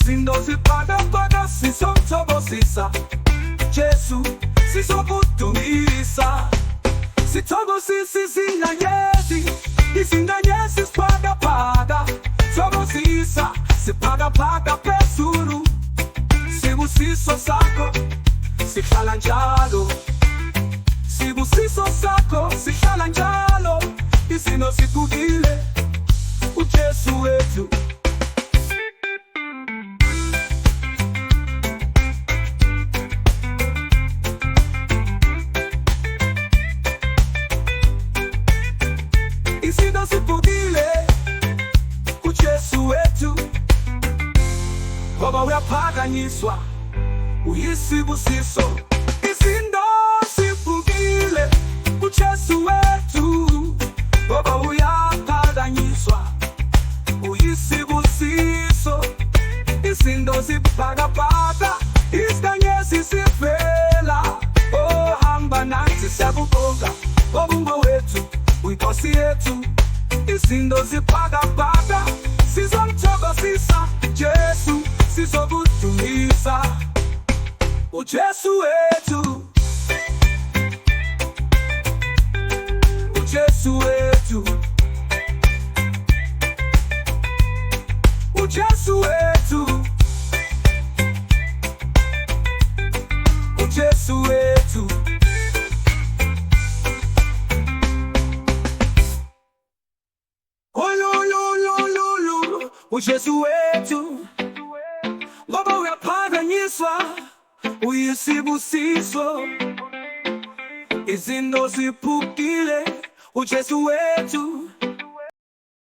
izinto ziphakaphaka sizomthokozisa Jesu sizokudumisa sithokozisa izinganyezi siphakaphaka thokozisa siphakaphaka phezulu sibusiso sakho sihlala njalo sibusiso sakho sihlala njalo izinto ziphukile uJesu wethu izinto ziphukile uJesu wethu ngoba uyaphakanyiswa uyisibusiso izinto ziphukile uJesu wethu ngoba uyaphakanyiswa uyisibusiso izinto ziphakaphaka izinkanyezi sivela ohamba nathi siyakubonga obungo wethu uyinkosi yethu izinto ziphakaphaka sizomthokozisa Jesu sizokudumisa uJesu wethu uJesu wethu uJesu wethu uJesu wethu uJesu wethu ngoba uyaphakanyiswa uyisibusiso izinto ziphukile uJesu wethu